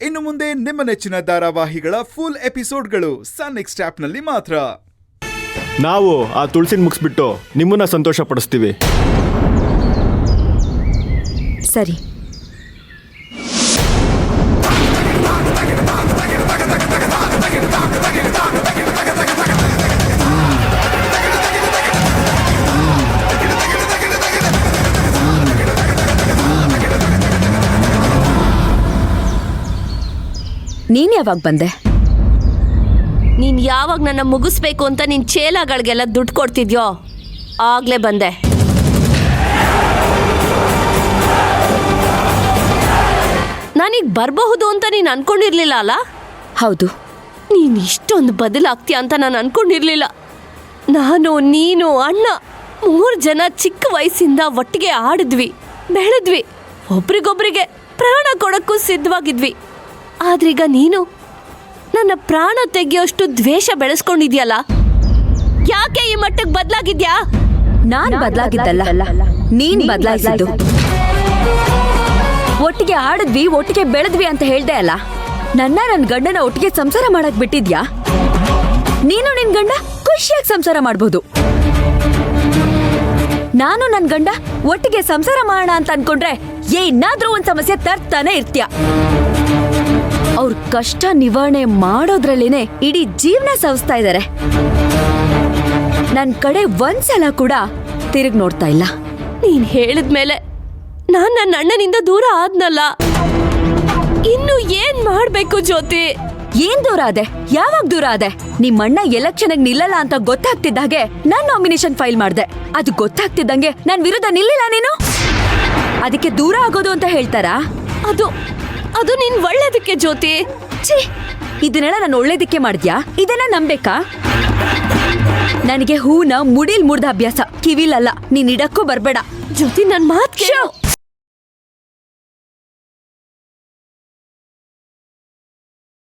ಇನ್ನು ಮುಂದೆ ನಿಮ್ಮ ನೆಚ್ಚಿನ ಧಾರಾವಾಹಿಗಳ ಫುಲ್ ಎಪಿಸೋಡ್ಗಳು ಸನ್ ನೆಕ್ಸ್ಟ್ ಆಪ್ನಲ್ಲಿ ಮಾತ್ರ. ನಾವು ಆ ತುಳಸಿನ ಮುಗಿಸ್ಬಿಟ್ಟು ನಿಮ್ಮನ್ನ ಸಂತೋಷ ಪಡಿಸ್ತೀವಿ. ಸರಿ. ನೀನ್ ಯಾವಾಗ ಬಂದೆ? ನೀನ್ ಯಾವಾಗ ನನ್ನ ಮುಗಿಸ್ಬೇಕು ಅಂತ ನಿನ್ ಚೇಲಾಗಳಿಗೆಲ್ಲ ದುಡ್ಡು ಕೊಡ್ತಿದ್ಯೋ ಆಗ್ಲೇ ಬಂದೆ. ನಾನೀಗ ಬರಬಹುದು ಅಂತ ನೀನು ಅನ್ಕೊಂಡಿರ್ಲಿಲ್ಲ ಅಲ್ಲ? ಹೌದು. ನೀನ್ ಇಷ್ಟೊಂದು ಬದಲಾಗ್ತೀಯ ಅಂತ ನಾನು ಅನ್ಕೊಂಡಿರ್ಲಿಲ್ಲ. ನಾನು, ನೀನು, ಅಣ್ಣ 3 ಜನ ಚಿಕ್ಕ ವಯಸ್ಸಿಂದ ಒಟ್ಟಿಗೆ ಆಡಿದ್ವಿ, ಬೆಳೆದ್ವಿ, ಒಬ್ರಿಗೊಬ್ರಿಗೆ ಪ್ರಾಣ ಕೊಡಕ್ಕೂ ಸಿದ್ಧವಾಗಿದ್ವಿ. ಆದ್ರೀಗ ನೀನು ನನ್ನ ಪ್ರಾಣ ತೆಗೆಯೋಷ್ಟು ದ್ವೇಷ ಬೆಳೆಸ್ಕೊಂಡಿದ್ಯಲ್ಲ. ಯಾಕೆ ಈ ಮಟ್ಟಕ್ಕೆ ಬದಲಾಗಿದ್ಯಾ? ನಾನ್ ಬದಲಾಗಿದ್ದಲ್ಲ, ನೀನ್ ಬದಲಾಯಿಸಿದ್ದು. ಒಟ್ಟಿಗೆ ಆಡಿದ್ವಿ, ಒಟ್ಟಿಗೆ ಬೆಳೆದ್ವಿ ಅಂತ ಹೇಳ್ದೆ ಅಲ್ಲ. ನನ್ನ ಗಂಡನ ಒಟ್ಟಿಗೆ ಸಂಸಾರ ಮಾಡಕ್ ಬಿಟ್ಟಿದ್ಯಾ? ನೀನು ನಿನ್ ಗಂಡ ಖುಷಿಯಾಗಿ ಸಂಸಾರ ಮಾಡ್ಬೋದು. ನಾನು ನನ್ ಗಂಡ ಒಟ್ಟಿಗೆ ಸಂಸಾರ ಮಾಡೋಣ ಅಂತ ಅನ್ಕೊಂಡ್ರೆ ಏನಾದ್ರೂ ಒಂದ್ ಸಮಸ್ಯೆ ತರ್ತಾನೆ ಇರ್ತೀಯ. ಅವ್ರ ಕಷ್ಟ ನಿವಾರಣೆ ಮಾಡೋದ್ರಲ್ಲೇನೆ ಇಡೀ ಜೀವನ ಸವಿಸ್ತಾ ಇದ್ದಾರೆ. ನನ್ ಕಡೆ ಒಂದ್ಸಲ ಕೂಡ ತಿರುಗಿ ನೋಡ್ತಾ ಇಲ್ಲ. ನೀನ್ ಹೇಳಿದ್ಮೇಲೆ ನಾನ್ ನನ್ನ ಅಣ್ಣನಿಂದ ದೂರ ಆದ್ನಲ್ಲ. ಇನ್ನು ಏನ್ ಮಾಡ್ಬೇಕು ಜ್ಯೋತಿ? ಏನ್ ದೂರ ಆದೆ? ಯಾವಾಗ ದೂರ ಆದೆ? ನಿಮ್ಮಣ್ಣ ಎಲೆಕ್ಷನ್ ನಿಲ್ಲಲ್ಲ ಅಂತ ಗೊತ್ತಾಗ್ತಿದ್ದಾಗೆ ನಾನ್ ನಾಮಿನೇಷನ್ ಫೈಲ್ ಮಾಡ್ದೆ. ಅದು ಗೊತ್ತಾಗ್ತಿದ್ದಂಗೆ ನನ್ ವಿರುದ್ಧ ನಿಲ್ಲಿಲ್ಲ ನೀನು. ಅದಕ್ಕೆ ದೂರ ಆಗೋದು ಅಂತ ಹೇಳ್ತಾರಾ? ಅದು ನಿನ್ ಒಳ್ಳೇದಕ್ಕೆ ಜ್ಯೋತಿ. ಛೀ, ಇದನ್ನೆಲ್ಲ ನಾನು ಒಳ್ಳೇದಕ್ಕೆ ಮಾಡಿದ್ಯಾ? ಇದನ್ನ ನಂಬೇಕಾ? ನನಗೆ ಹೂನ ಮುಡಿಲ್ ಮುಡ್ದ ಅಭ್ಯಾಸ, ಕಿವಿಲಲ್ಲ. ನೀನ್ ಇಡಕ್ಕೂ ಬರ್ಬೇಡ ಜ್ಯೋತಿ. ನನ್ ಮಾತ್ ಕೇಳು.